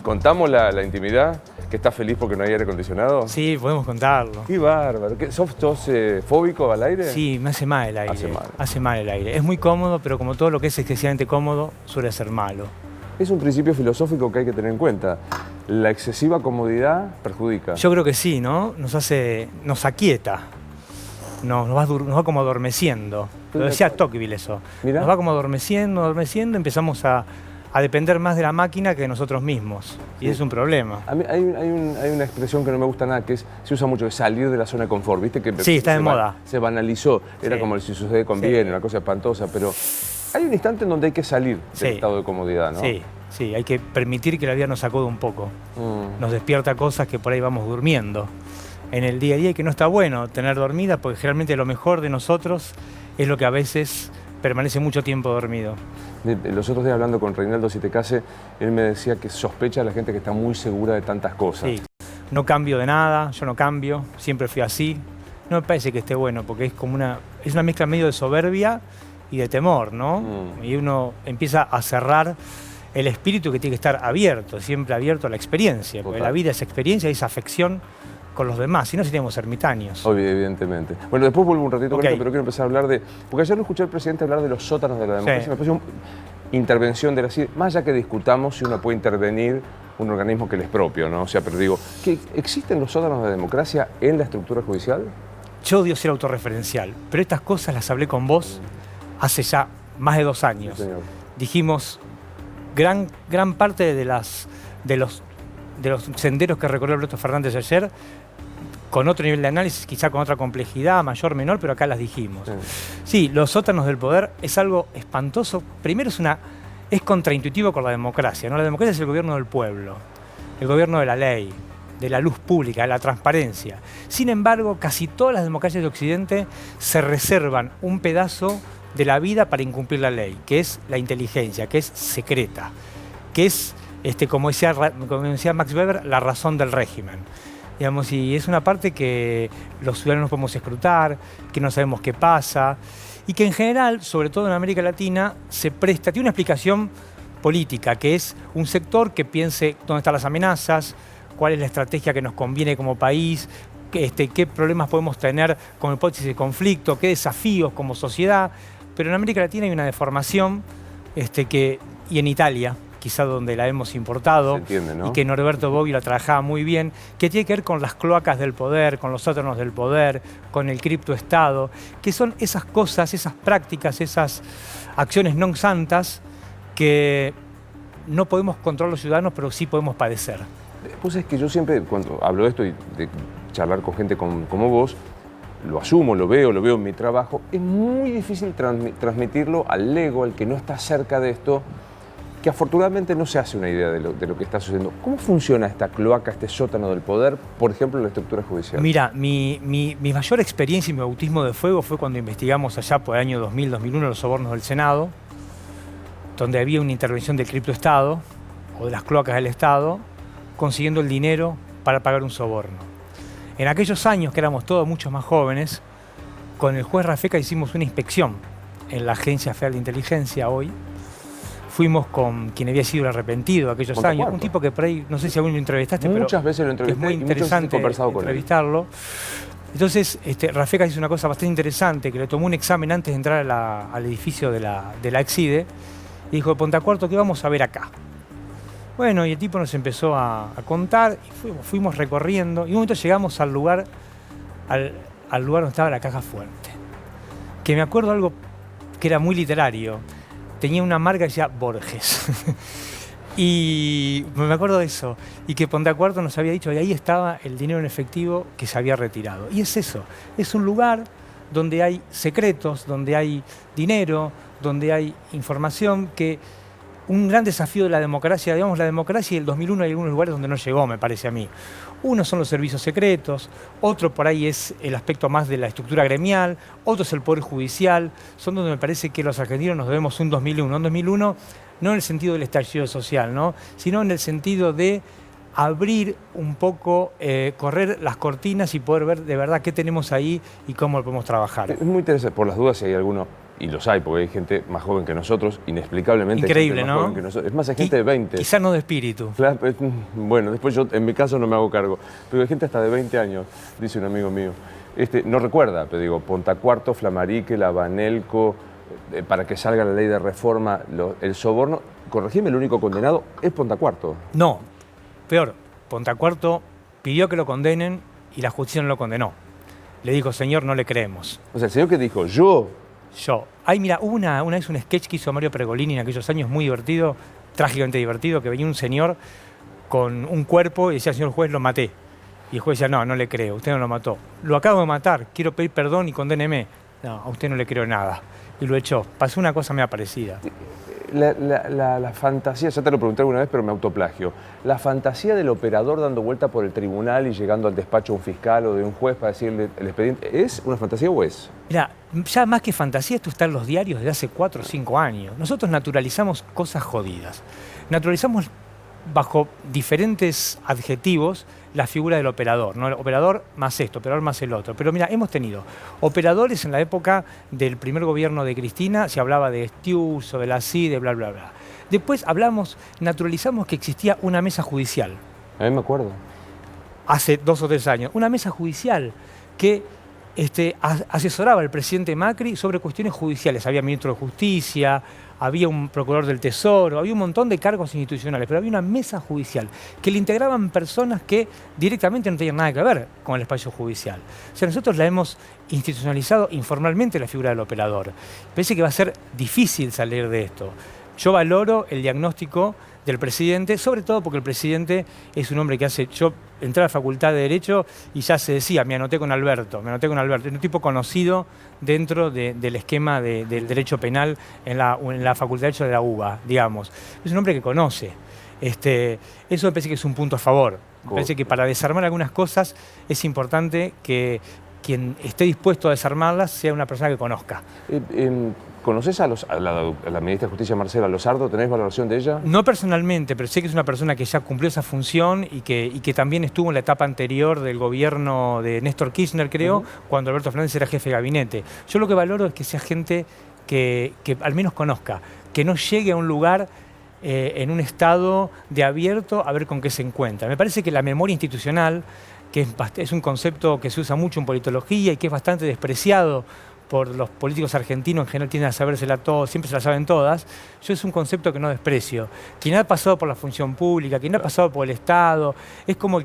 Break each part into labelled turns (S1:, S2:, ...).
S1: ¿Contamos la intimidad? ¿Que estás feliz porque no hay aire acondicionado?
S2: Sí, podemos contarlo.
S1: ¡Qué bárbaro! ¿Sos fóbico al aire?
S2: Sí, me hace mal el aire. Hace mal el aire. Es muy cómodo, pero como todo lo que es excesivamente cómodo, suele ser malo.
S1: Es un principio filosófico que hay que tener en cuenta. La excesiva comodidad perjudica.
S2: Yo creo que sí, ¿no? Nos aquieta. Nos va como adormeciendo. Lo decía Tocqueville eso.
S1: Mirá.
S2: Nos va como adormeciendo, empezamos a depender más de la máquina que de nosotros mismos. Y es un problema.
S1: A mí hay una expresión que no me gusta nada, que se usa mucho, que es salir de la zona de confort, ¿viste? Que
S2: sí, está de moda.
S1: Se banalizó, era como el si sucede conviene, una cosa espantosa, pero hay un instante en donde hay que salir del estado de comodidad, ¿no?
S2: Sí, hay que permitir que la vida nos sacode un poco. Nos despierta cosas que por ahí vamos durmiendo en el día a día y que no está bueno tener dormida, porque generalmente lo mejor de nosotros es lo que a veces permanece mucho tiempo dormido.
S1: Los otros días hablando con Reinaldo Sitecase, él me decía que sospecha a la gente que está muy segura de tantas cosas.
S2: Sí, no cambio de nada, yo no cambio, siempre fui así. No me parece que esté bueno, porque es una mezcla medio de soberbia y de temor, ¿no? Y uno empieza a cerrar el espíritu que tiene que estar abierto, siempre abierto a la experiencia, porque la vida es experiencia y es afección con los demás, si no seríamos ermitaños.
S1: Obvio, evidentemente. Bueno, después vuelvo un ratito con esto, pero quiero empezar a hablar de... Porque ayer lo escuché al presidente hablar de los sótanos de la democracia. Me pareció una intervención de la CID, más allá que discutamos si uno puede intervenir un organismo que le es propio, ¿no? O sea, pero digo, ¿existen los sótanos de la democracia en la estructura judicial?
S2: Yo odio ser autorreferencial, pero estas cosas las hablé con vos hace ya más de 2 años.
S1: Sí, señor.
S2: Dijimos, gran parte de los senderos que recorrió Alberto Fernández ayer, con otro nivel de análisis, quizá con otra complejidad, mayor, menor, pero acá las dijimos. Sí, los sótanos del poder es algo espantoso. Primero es contraintuitivo con la democracia, ¿no? La democracia es el gobierno del pueblo, el gobierno de la ley, de la luz pública, de la transparencia. Sin embargo, casi todas las democracias de Occidente se reservan un pedazo de la vida para incumplir la ley, que es la inteligencia, que es secreta, que es, como decía Max Weber, la razón del régimen. Digamos, y es una parte que los ciudadanos podemos escrutar, que no sabemos qué pasa, y que en general, sobre todo en América Latina, tiene una explicación política, que es un sector que piense dónde están las amenazas, cuál es la estrategia que nos conviene como país, qué problemas podemos tener con hipótesis de conflicto, qué desafíos como sociedad. Pero en América Latina hay una deformación, y en Italia, quizá donde la hemos importado,
S1: se entiende, ¿no?
S2: Y que Norberto Bobbio la trabajaba muy bien, que tiene que ver con las cloacas del poder, con los sótanos del poder, con el criptoestado, que son esas cosas, esas prácticas, esas acciones no santas que no podemos controlar los ciudadanos, pero sí podemos padecer.
S1: Pues es que yo siempre, cuando hablo de esto y de charlar con gente como vos, lo asumo, lo veo en mi trabajo, es muy difícil transmitirlo al ego, al que no está cerca de esto, que afortunadamente no se hace una idea de lo que está sucediendo. ¿Cómo funciona esta cloaca, este sótano del poder, por ejemplo, en la estructura judicial?
S2: Mira, mi mayor experiencia y mi bautismo de fuego fue cuando investigamos allá por el año 2000-2001 los sobornos del Senado, donde había una intervención del criptoestado o de las cloacas del Estado, consiguiendo el dinero para pagar un soborno. En aquellos años, que éramos todos mucho más jóvenes, con el juez Rafeca hicimos una inspección en la Agencia Federal de Inteligencia hoy. Fuimos con quien había sido el arrepentido de aquellos años, un tipo que por ahí, no sé si aún lo entrevistaste,
S1: muchas veces lo entrevisté,
S2: es muy interesante entrevistarlo. Entonces, Rafeca hizo una cosa bastante interesante, que le tomó un examen antes de entrar al edificio de la Exide, y dijo, Pontacuarto, ¿qué vamos a ver acá? Bueno, y el tipo nos empezó a contar, y fuimos recorriendo, y un momento llegamos al lugar donde estaba la caja fuerte. Que me acuerdo algo que era muy literario. Tenía una marca que decía Borges. Y me acuerdo de eso. Y que Pontacuarto nos había dicho que ahí estaba el dinero en efectivo que se había retirado. Y es eso. Es un lugar donde hay secretos, donde hay dinero, donde hay información, que un gran desafío de la democracia, digamos, la democracia y el 2001 hay algunos lugares donde no llegó, me parece a mí. Uno son los servicios secretos, otro por ahí es el aspecto más de la estructura gremial, otro es el poder judicial, son donde me parece que los argentinos nos debemos un 2001. Un 2001 no en el sentido del estallido social, ¿no? Sino en el sentido de abrir un poco, correr las cortinas y poder ver de verdad qué tenemos ahí y cómo lo podemos trabajar.
S1: Es muy interesante, por las dudas si hay alguno y los hay, porque hay gente más joven que nosotros, inexplicablemente.
S2: Increíble,
S1: gente más joven que nosotros. Es más, hay gente de 20.
S2: Quizás no de espíritu.
S1: Claro, bueno, después yo, en mi caso, no me hago cargo. Pero hay gente hasta de 20 años, dice un amigo mío. No recuerda, pero digo, Pontacuarto, Flamarique, Labanelco, para que salga la ley de reforma, el soborno. Corregime, el único condenado es Pontacuarto.
S2: No, peor, Pontacuarto pidió que lo condenen y la justicia no lo condenó. Le dijo, señor, no le creemos.
S1: O sea, el señor que dijo, yo.
S2: Ay, mira, hubo una vez un sketch que hizo Mario Pergolini en aquellos años, muy divertido, trágicamente divertido, que venía un señor con un cuerpo y decía, señor juez, lo maté. Y el juez decía, no, no le creo, usted no lo mató. Lo acabo de matar, quiero pedir perdón y condéneme. No, a usted no le creo nada. Y lo echó. Pasó una cosa media parecida.
S1: La fantasía, ya te lo pregunté alguna vez, pero me autoplagio. La fantasía del operador dando vuelta por el tribunal y llegando al despacho de un fiscal o de un juez para decirle el expediente, ¿es una fantasía o es?
S2: Mira, ya más que fantasía, esto está en los diarios desde hace 4 o 5 años. Nosotros naturalizamos cosas jodidas. Naturalizamos bajo diferentes adjetivos la figura del operador, ¿no? El operador más esto, operador más el otro. Pero mira, hemos tenido operadores en la época del primer gobierno de Cristina, se hablaba de Stiurzo, de la CIDE, bla, bla, bla. Después naturalizamos que existía una mesa judicial.
S1: A mí me acuerdo.
S2: Hace 2 o 3 años, una mesa judicial que asesoraba al presidente Macri sobre cuestiones judiciales. Había ministro de Justicia, había un procurador del Tesoro, había un montón de cargos institucionales, pero había una mesa judicial que le integraban personas que directamente no tenían nada que ver con el espacio judicial. O sea, nosotros la hemos institucionalizado informalmente la figura del operador. Parece que va a ser difícil salir de esto. Yo valoro el diagnóstico del presidente, sobre todo porque el presidente es un hombre que yo entré a la Facultad de Derecho y ya se decía, me anoté con Alberto, es un tipo conocido dentro del esquema del derecho penal en la Facultad de Derecho de la UBA, digamos. Es un hombre que conoce. Eso me parece que es un punto a favor. Me parece que para desarmar algunas cosas es importante que quien esté dispuesto a desarmarlas sea una persona que conozca.
S1: ¿Conoces a la ministra de Justicia, Marcela Lozardo? ¿Tenés valoración de ella?
S2: No personalmente, pero sé que es una persona que ya cumplió esa función y que también estuvo en la etapa anterior del gobierno de Néstor Kirchner, creo, cuando Alberto Fernández era jefe de gabinete. Yo lo que valoro es que sea gente que al menos conozca, que no llegue a un lugar en un estado de abierto a ver con qué se encuentra. Me parece que la memoria institucional, que es un concepto que se usa mucho en politología y que es bastante despreciado por los políticos argentinos, en general tienden a sabérsela todo, siempre se la saben todas. Es un concepto que no desprecio. Quien ha pasado por la función pública, quien ha pasado por el Estado, es como el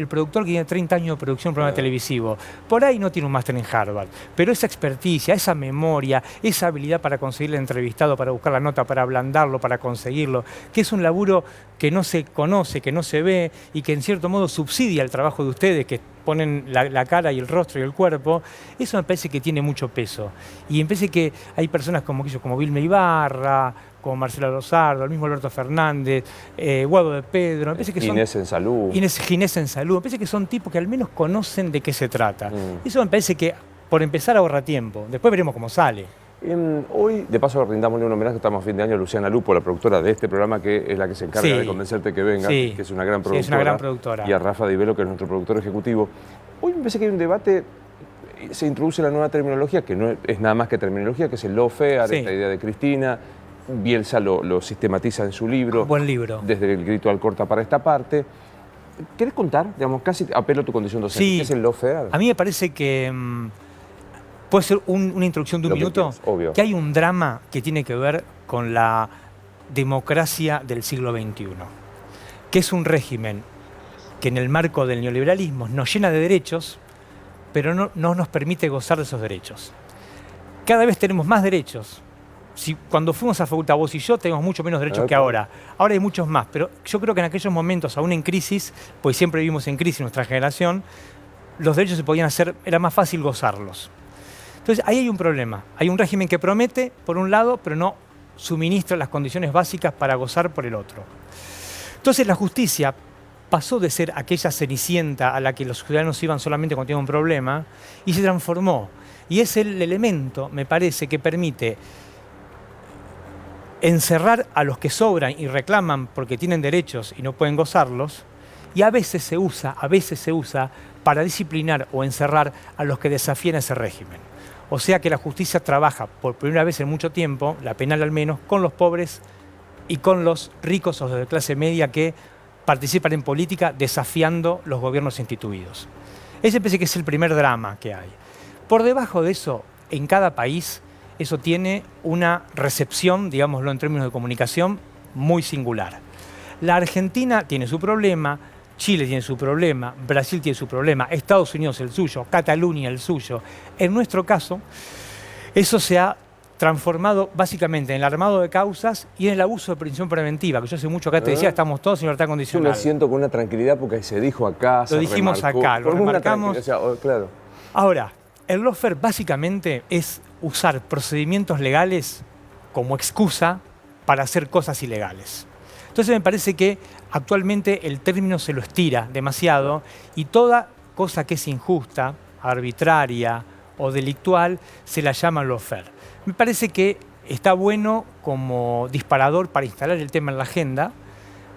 S2: productor que tiene 30 años de producción de un programa televisivo. Por ahí no tiene un máster en Harvard, pero esa experticia, esa memoria, esa habilidad para conseguir el entrevistado, para buscar la nota, para ablandarlo, para conseguirlo, que es un laburo que no se conoce, que no se ve y que en cierto modo subsidia el trabajo de ustedes, que ponen la cara y el rostro y el cuerpo, eso me parece que tiene mucho peso. Y me parece que hay personas como Vilma Ibarra, como Marcela Lozardo, el mismo Alberto Fernández, Guado de Pedro, me parece que
S1: Ginés en Salud.
S2: Ginés en Salud, me parece que son tipos que al menos conocen de qué se trata. Eso me parece que, por empezar, ahorra tiempo. Después veremos cómo sale.
S1: Hoy, de paso, rindámosle un homenaje, estamos a fin de año, a Luciana Lupo, la productora de este programa, que es la que se encarga de convencerte que venga, que es una gran productora.
S2: Es una gran productora.
S1: Y a Rafa Di Velo, que es nuestro productor ejecutivo. Hoy me parece que hay un debate, se introduce la nueva terminología, que no es nada más que terminología, que es el lawfare, esta idea de Cristina. Bielsa lo sistematiza en su libro.
S2: Buen libro.
S1: Desde el grito al corta para esta parte. ¿Querés contar? Digamos, casi apelo a tu condición docente.
S2: Sí.
S1: ¿Qué es el lawfare?
S2: A mí me parece que puede ser una introducción de un minuto,
S1: obvio.
S2: Que hay un drama que tiene que ver con la democracia del siglo XXI, que es un régimen que en el marco del neoliberalismo nos llena de derechos, pero no nos permite gozar de esos derechos. Cada vez tenemos más derechos. Cuando fuimos a facultad, vos y yo, tenemos mucho menos derechos que ahora. Ahora hay muchos más, pero yo creo que en aquellos momentos, aún en crisis, pues siempre vivimos en crisis nuestra generación, los derechos se podían hacer, era más fácil gozarlos. Entonces, ahí hay un problema. Hay un régimen que promete, por un lado, pero no suministra las condiciones básicas para gozar por el otro. Entonces, la justicia pasó de ser aquella cenicienta a la que los ciudadanos iban solamente cuando tenían un problema y se transformó. Y es el elemento, me parece, que permite encerrar a los que sobran y reclaman porque tienen derechos y no pueden gozarlos, y a veces se usa para disciplinar o encerrar a los que desafían ese régimen. O sea que la justicia trabaja por primera vez en mucho tiempo, la penal al menos, con los pobres y con los ricos o los de clase media que participan en política desafiando los gobiernos instituidos. Ese parece que es el primer drama que hay. Por debajo de eso, en cada país, eso tiene una recepción, digámoslo en términos de comunicación, muy singular. La Argentina tiene su problema, Chile tiene su problema, Brasil tiene su problema, Estados Unidos el suyo, Cataluña el suyo. En nuestro caso, eso se ha transformado básicamente en el armado de causas y en el abuso de prisión preventiva, que yo hace mucho acá te decía, estamos todos en libertad condicional.
S1: Yo me siento con una tranquilidad porque se dijo acá,
S2: lo dijimos acá, lo remarcamos.
S1: O sea, claro.
S2: Ahora, el lawfare básicamente es usar procedimientos legales como excusa para hacer cosas ilegales. Entonces me parece que actualmente el término se lo estira demasiado y toda cosa que es injusta, arbitraria o delictual se la llama lawfare. Me parece que está bueno como disparador para instalar el tema en la agenda,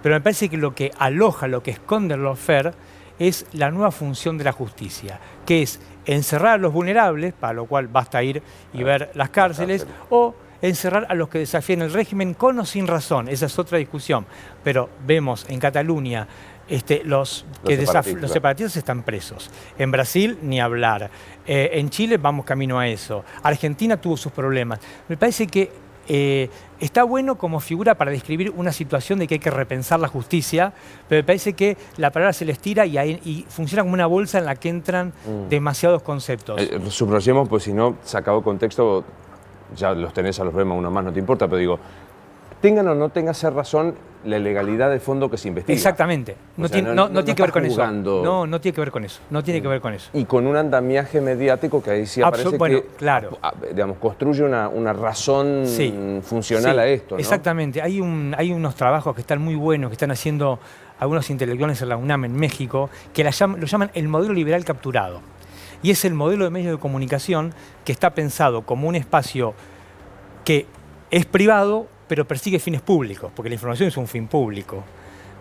S2: pero me parece que lo que aloja, lo que esconde el lawfare es la nueva función de la justicia, que es encerrar a los vulnerables, para lo cual basta ir y ver las cárceles, o encerrar a los que desafían el régimen con o sin razón. Esa es otra discusión. Pero vemos en Cataluña los separatistas están presos. En Brasil, ni hablar. En Chile vamos camino a eso. Argentina tuvo sus problemas. Me parece que está bueno como figura para describir una situación de que hay que repensar la justicia, pero me parece que la palabra se le estira y funciona como una bolsa en la que entran demasiados conceptos.
S1: Subrayemos, pues si no, sacado de contexto, ya los tenés a los problemas, uno más no te importa, pero digo, tengan o no tengan ser razón la ilegalidad de fondo que se investiga.
S2: Exactamente. No tiene que ver con eso. No tiene que ver con eso. No tiene que ver con eso.
S1: Y con un andamiaje mediático que ahí sí aparece que,
S2: claro,
S1: digamos, construye una razón funcional a esto, ¿no?
S2: Exactamente. Hay unos trabajos que están muy buenos, que están haciendo algunos intelectuales en la UNAM en México, que lo llaman el modelo liberal capturado. Y es el modelo de medios de comunicación que está pensado como un espacio que es privado, pero persigue fines públicos, porque la información es un fin público.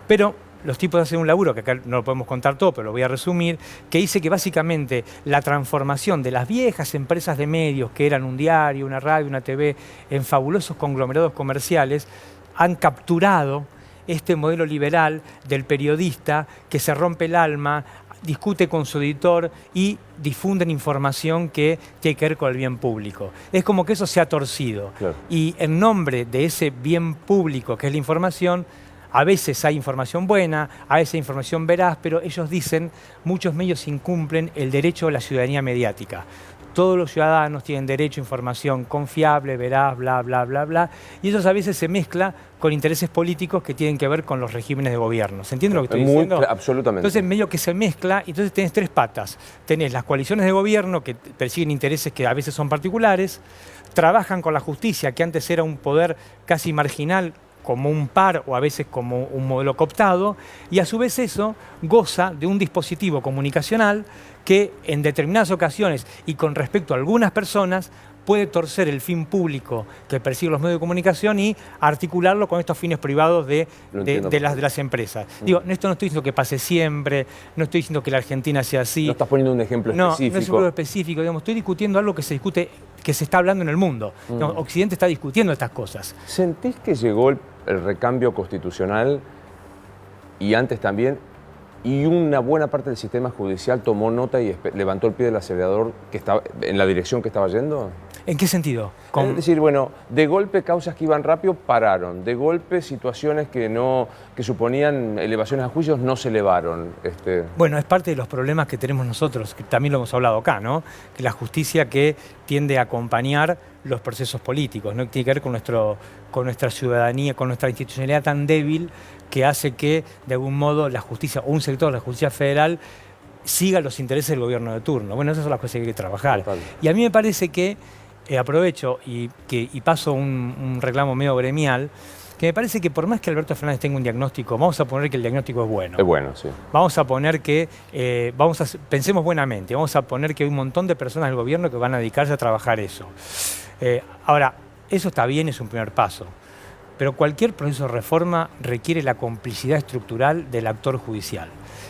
S2: Pero los tipos hacen un laburo, que acá no lo podemos contar todo, pero lo voy a resumir, que dice que básicamente la transformación de las viejas empresas de medios, que eran un diario, una radio, una TV, en fabulosos conglomerados comerciales, han capturado este modelo liberal del periodista que se rompe el alma, discute con su editor y difunden información que tiene que ver con el bien público. Es como que eso se ha torcido. Claro. Y en nombre de ese bien público que es la información, a veces hay información buena, a veces hay información veraz, pero ellos dicen, muchos medios incumplen el derecho a la ciudadanía mediática. Todos los ciudadanos tienen derecho a información confiable, veraz, bla, bla, bla, bla. Y eso a veces se mezcla con intereses políticos que tienen que ver con los regímenes de gobierno. ¿Se entiende lo que estoy diciendo?
S1: Absolutamente.
S2: Entonces, medio que se mezcla, y entonces tenés tres patas. Tenés las coaliciones de gobierno que persiguen intereses que a veces son particulares, trabajan con la justicia, que antes era un poder casi marginal, como un par o a veces como un modelo cooptado, y a su vez eso goza de un dispositivo comunicacional que en determinadas ocasiones y con respecto a algunas personas puede torcer el fin público que persiguen los medios de comunicación y articularlo con estos fines privados de las empresas. Digo, esto no estoy diciendo que pase siempre, no estoy diciendo que la Argentina sea así.
S1: No estás poniendo un ejemplo específico.
S2: No es un ejemplo específico, digamos, estoy discutiendo algo que se discute, que se está hablando en el mundo. Digamos, Occidente está discutiendo estas cosas.
S1: ¿Sentís que llegó el recambio constitucional y antes también, y una buena parte del sistema judicial tomó nota y levantó el pie del acelerador que estaba, en la dirección que estaba yendo?
S2: ¿En qué sentido?
S1: Es decir, bueno, de golpe causas que iban rápido pararon, de golpe situaciones que suponían elevaciones a juicios no se elevaron.
S2: Bueno, es parte de los problemas que tenemos nosotros, que también lo hemos hablado acá, ¿no? Que la justicia que tiende a acompañar los procesos políticos, ¿no? Tiene que ver con nuestra ciudadanía, con nuestra institucionalidad tan débil que hace que, de algún modo, la justicia, o un sector de la justicia federal, siga los intereses del gobierno de turno. Bueno, esas son las cosas que hay que trabajar. Total. Y a mí me parece que, aprovecho y paso un reclamo medio gremial, que me parece que por más que Alberto Fernández tenga un diagnóstico, vamos a poner que el diagnóstico es bueno.
S1: Es bueno, sí.
S2: Vamos a poner que, pensemos buenamente, vamos a poner que hay un montón de personas del gobierno que van a dedicarse a trabajar eso. Ahora, eso está bien, es un primer paso. Pero cualquier proceso de reforma requiere la complicidad estructural del actor judicial.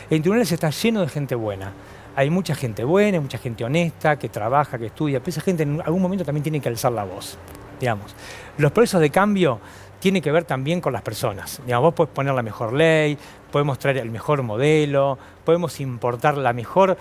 S2: En tribunales está lleno de gente buena. Hay mucha gente buena, mucha gente honesta, que trabaja, que estudia, pero esa gente en algún momento también tiene que alzar la voz, digamos. Los procesos de cambio tienen que ver también con las personas. Digamos, vos podés poner la mejor ley, podemos traer el mejor modelo, podemos importar la mejor,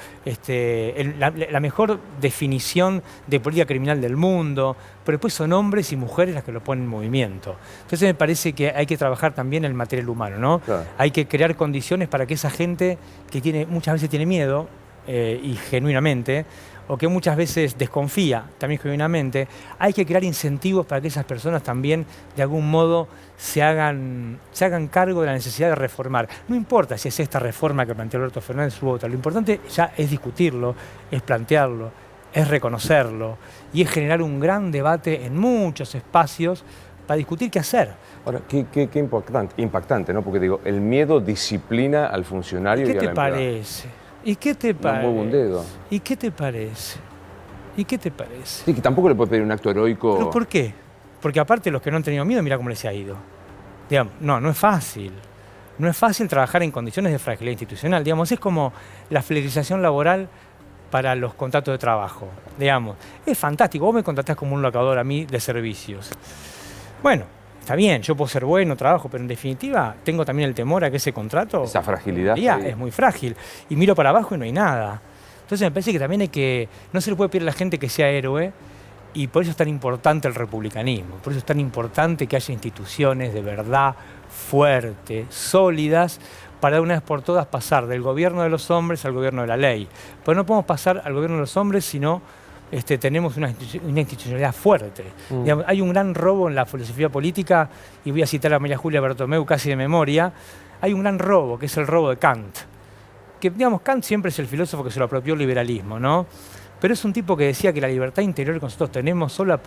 S2: la mejor definición de política criminal del mundo, pero después son hombres y mujeres las que lo ponen en movimiento. Entonces me parece que hay que trabajar también el material humano, ¿no?
S1: Claro.
S2: Hay que crear condiciones para que esa gente que muchas veces tiene miedo, y genuinamente, o que muchas veces desconfía, también genuinamente, hay que crear incentivos para que esas personas también, de algún modo, se hagan cargo de la necesidad de reformar. No importa si es esta reforma que planteó Alberto Fernández u otra, lo importante ya es discutirlo, es plantearlo, es reconocerlo y es generar un gran debate en muchos espacios para discutir qué hacer.
S1: Ahora, qué impactante, ¿no? Porque digo, el miedo disciplina al funcionario y a la empleada.
S2: ¿Qué te parece? ¿Y qué te parece?
S1: No muevo un dedo.
S2: ¿Y qué te parece? ¿Y qué te parece?
S1: Sí, que tampoco le puede pedir un acto heroico.
S2: ¿Pero por qué? Porque aparte los que no han tenido miedo, mira cómo les ha ido. Digamos, no es fácil. No es fácil trabajar en condiciones de fragilidad institucional. Digamos, es como la flexibilización laboral para los contratos de trabajo. Digamos, es fantástico. Vos me contratás como un locador a mí de servicios. Bueno, está bien, yo puedo ser bueno, trabajo, pero en definitiva tengo también el temor a que ese contrato...
S1: Esa fragilidad.
S2: Es muy frágil. Y miro para abajo y no hay nada. Entonces me parece que también no se le puede pedir a la gente que sea héroe, y por eso es tan importante el republicanismo, por eso es tan importante que haya instituciones de verdad fuertes, sólidas, para de una vez por todas pasar del gobierno de los hombres al gobierno de la ley. Pero no podemos pasar al gobierno de los hombres si no tenemos una institucionalidad fuerte. Digamos, hay un gran robo en la filosofía política, y voy a citar a María Julia Bertomeu casi de memoria. Hay un gran robo, que es el robo de Kant. Que, digamos, Kant siempre es el filósofo que se lo apropió el liberalismo, ¿no? Pero es un tipo que decía que la libertad interior que nosotros tenemos solo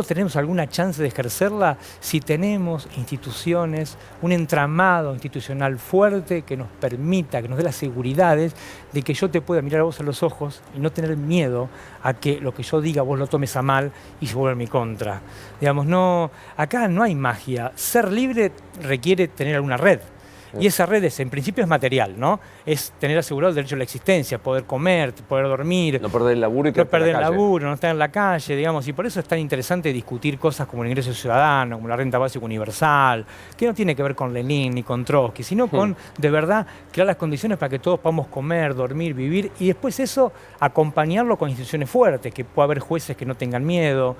S2: tenemos alguna chance de ejercerla si tenemos instituciones, un entramado institucional fuerte que nos permita, que nos dé las seguridades de que yo te pueda mirar a vos a los ojos y no tener miedo a que lo que yo diga vos lo tomes a mal y se vuelva en mi contra. Digamos, acá no hay magia. Ser libre requiere tener alguna red. Y esa red en principio es material, ¿no? Es tener asegurado el derecho a la existencia, poder comer, poder dormir.
S1: No perder el laburo y
S2: no perder el laburo, no estar en la calle, digamos. Y por eso es tan interesante discutir cosas como el ingreso ciudadano, como la renta básica universal, que no tiene que ver con Lenin ni con Trotsky, sino con, de verdad, crear las condiciones para que todos podamos comer, dormir, vivir, y después eso acompañarlo con instituciones fuertes, que pueda haber jueces que no tengan miedo,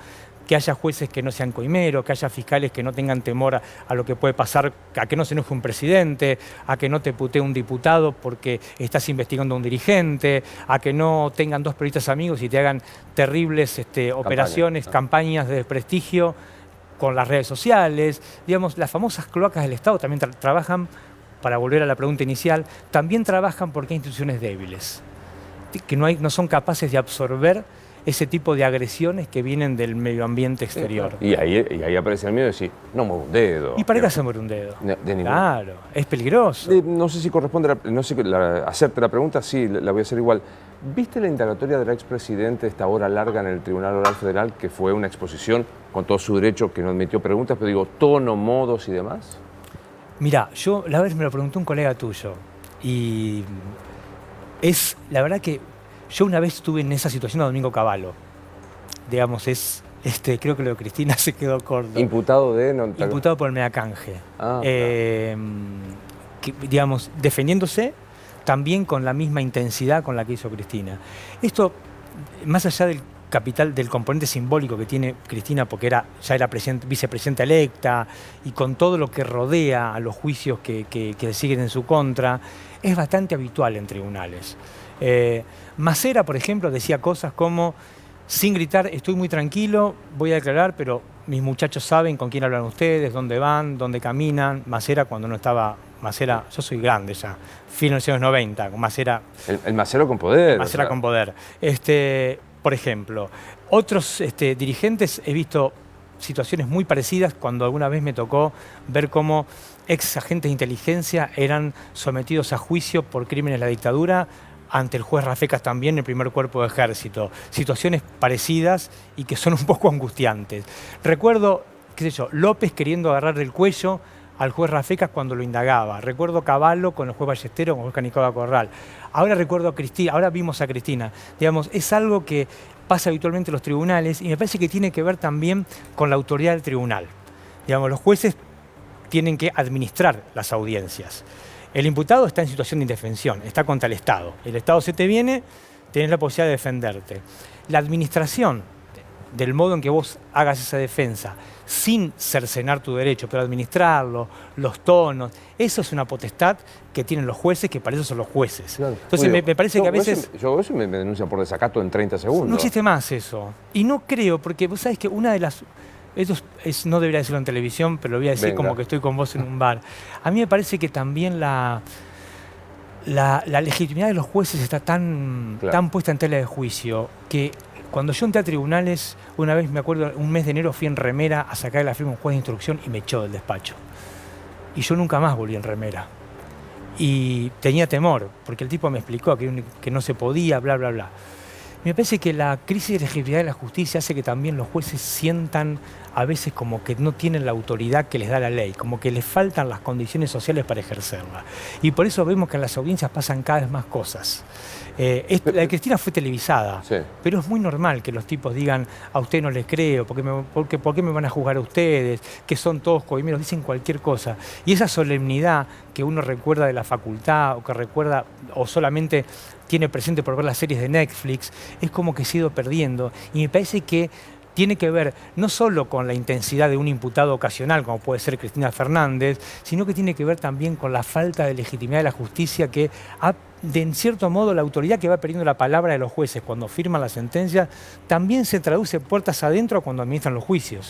S2: que haya jueces que no sean coimeros, que haya fiscales que no tengan temor a lo que puede pasar, a que no se enoje un presidente, a que no te putee un diputado porque estás investigando a un dirigente, a que no tengan dos periodistas amigos y te hagan terribles operaciones, campañas de desprestigio con las redes sociales. Digamos, las famosas cloacas del Estado también trabajan, para volver a la pregunta inicial, también trabajan porque hay instituciones débiles, que no son capaces de absorber ese tipo de agresiones que vienen del medio ambiente exterior.
S1: Y ahí aparece el miedo de decir, no muevo un dedo.
S2: ¿Y para qué se mueve un dedo? Claro, es peligroso.
S1: No sé si corresponde, hacerte la pregunta, sí, la voy a hacer igual. ¿Viste la indagatoria del expresidente esta hora larga en el Tribunal Oral Federal, que fue una exposición con todo su derecho, que no admitió preguntas, pero digo, tono, modos y demás?
S2: Mirá, la vez me lo preguntó un colega tuyo, y es, la verdad que yo una vez estuve en esa situación a Domingo Cavallo. Digamos, creo que lo de Cristina se quedó corto.
S1: ¿Imputado de...?
S2: Imputado por el megacanje.
S1: Claro.
S2: Digamos, defendiéndose también con la misma intensidad con la que hizo Cristina. Esto, más allá del capital, del componente simbólico que tiene Cristina, porque ya era vicepresidenta electa, y con todo lo que rodea a los juicios que siguen en su contra, es bastante habitual en tribunales. Macera, por ejemplo, decía cosas como, sin gritar, estoy muy tranquilo, voy a declarar, pero mis muchachos saben con quién hablan ustedes, dónde van, dónde caminan. Macera, cuando no estaba... Macera, yo soy grande ya, fin de los años 90, con Macera...
S1: El Macero con poder.
S2: Macera con poder. Por ejemplo, otros dirigentes, he visto situaciones muy parecidas cuando alguna vez me tocó ver cómo ex agentes de inteligencia eran sometidos a juicio por crímenes de la dictadura ante el juez Rafecas también, el primer cuerpo de ejército. Situaciones parecidas y que son un poco angustiantes. Recuerdo, qué sé yo, López queriendo agarrar del cuello al juez Rafecas cuando lo indagaba. Recuerdo Cavallo con el juez Ballesteros, con el juez Canicoba Corral. Ahora recuerdo a Cristina, ahora vimos a Cristina. Digamos, es algo que pasa habitualmente en los tribunales y me parece que tiene que ver también con la autoridad del tribunal. Digamos, los jueces tienen que administrar las audiencias. El imputado está en situación de indefensión, está contra el Estado. El Estado se te viene, tenés la posibilidad de defenderte. La administración del modo en que vos hagas esa defensa, sin cercenar tu derecho, pero administrarlo, los tonos, eso es una potestad que tienen los jueces, que para eso son los jueces. Claro. Entonces me parece que a veces...
S1: Eso me denuncian por desacato en 30 segundos.
S2: No existe más eso. Y no creo, porque vos sabés que una de las... no debería decirlo en televisión, pero lo voy a decir como que estoy con vos en un bar. A mí me parece que también la legitimidad de los jueces está tan puesta en tela de juicio que cuando yo entré a tribunales, una vez me acuerdo, un mes de enero fui en remera a sacar la firma a un juez de instrucción y me echó del despacho. Y yo nunca más volví en remera. Y tenía temor, porque el tipo me explicó que no se podía, bla, bla, bla. Me parece que la crisis de legitimidad de la justicia hace que también los jueces sientan a veces como que no tienen la autoridad que les da la ley, como que les faltan las condiciones sociales para ejercerla. Y por eso vemos que en las audiencias pasan cada vez más cosas. La de Cristina fue televisada, sí, pero es muy normal que los tipos digan a usted no les creo, ¿por qué me van a juzgar a ustedes? Que son todos coimeros, dicen cualquier cosa. Y esa solemnidad que uno recuerda de la facultad o que recuerda o solamente tiene presente por ver las series de Netflix, es como que se ha ido perdiendo. Y me parece que tiene que ver no solo con la intensidad de un imputado ocasional, como puede ser Cristina Fernández, sino que tiene que ver también con la falta de legitimidad de la justicia que en cierto modo, la autoridad que va perdiendo la palabra de los jueces cuando firman la sentencia también se traduce puertas adentro cuando administran los juicios.